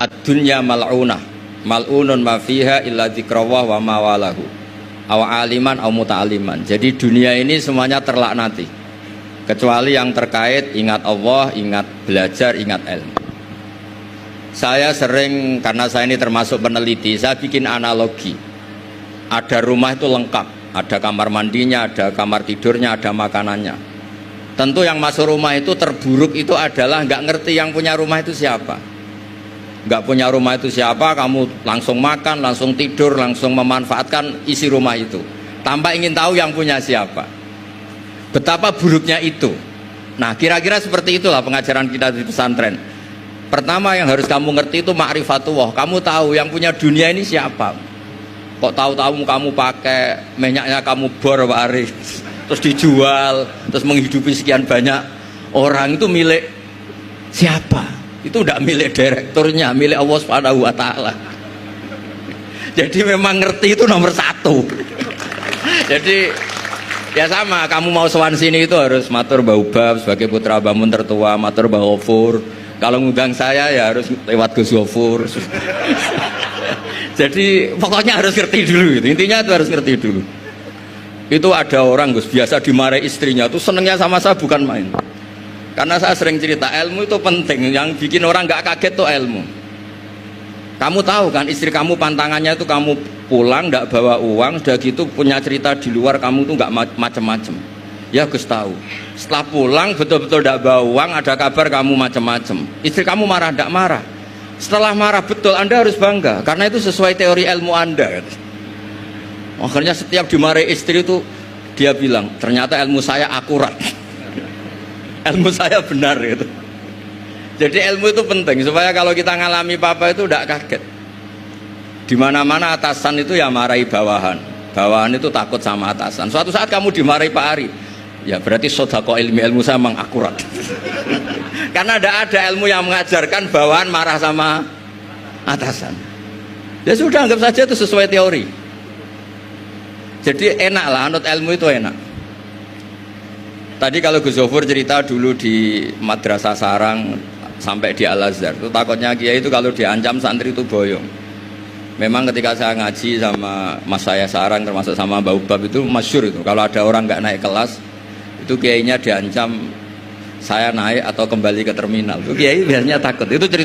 ad-dunya mal'unah mal'unun ma fiha illa dzikrawah wa ma walahu aw aliman aw muta'aliman. Jadi dunia ini semuanya terlaknati kecuali yang terkait ingat Allah, ingat belajar, ingat ilmu. Saya sering, karena saya ini termasuk peneliti, saya bikin analogi. Ada rumah itu lengkap, ada kamar mandinya, ada kamar tidurnya, ada makanannya. Tentu yang masuk rumah itu terburuk itu adalah nggak ngerti yang punya rumah itu siapa. Nggak punya rumah itu siapa, kamu langsung makan, langsung tidur, langsung memanfaatkan isi rumah itu tanpa ingin tahu yang punya siapa. Betapa buruknya itu. Nah, kira-kira seperti itulah pengajaran kita di pesantren. Pertama yang harus kamu ngerti itu ma'rifatullah. Kamu tahu yang punya dunia ini siapa. Kok tahu-tahu kamu pakai minyaknya kamu bor Pak Arif, terus dijual, terus menghidupi sekian banyak orang, itu milik siapa? Itu tidak milik direkturnya, milik Allah Subhanahu wa Ta'ala. Jadi memang ngerti itu nomor satu. Jadi ya sama, kamu mau sowan sini itu harus matur Mbah Ubab sebagai putra Mbah Mun tertua, matur Mbah Ghafur. Kalau ngundang saya ya harus lewat Gus Ghafur. Jadi pokoknya harus ngerti dulu gitu. Intinya itu harus ngerti dulu. Itu ada orang Gus biasa dimarahi istrinya tuh senengnya sama saya bukan main. Karena saya sering cerita ilmu itu penting. Yang bikin orang nggak kaget tuh ilmu. Kamu tahu kan istri kamu pantangannya itu kamu pulang nggak bawa uang, sudah gitu punya cerita di luar kamu tuh nggak macem-macem. Ya Gus tahu. Setelah pulang betul-betul tidak bawa uang, ada kabar kamu macem-macem. Istri kamu marah tidak marah. Setelah marah betul, Anda harus bangga karena itu sesuai teori ilmu Anda. Akhirnya setiap dimarahi istri itu dia bilang ternyata ilmu saya akurat. Ilmu saya benar gitu. Jadi ilmu itu penting supaya kalau kita ngalami apa-apa itu tidak kaget. Di mana-mana atasan itu ya marahi bawahan. Bawahan itu takut sama atasan. Suatu saat kamu dimarahi Pak Ari, ya berarti sodako ilmu saya memang akurat. Karena tidak ada ilmu yang mengajarkan bawahan marah sama atasan. Ya sudah, anggap saja itu sesuai teori. Jadi enak lah, anut ilmu itu enak. Tadi kalau Gus Ghafur cerita dulu di Madrasah Sarang sampai di Al-Azhar, itu takutnya kiai itu kalau diancam santri itu boyong. Memang ketika saya ngaji sama mas saya Sarang termasuk sama Mbah Ubab itu masyhur itu. Kalau ada orang nggak naik kelas, itu kiainya diancam saya naik atau kembali ke terminal. Itu kiai biasanya takut. Itu cerita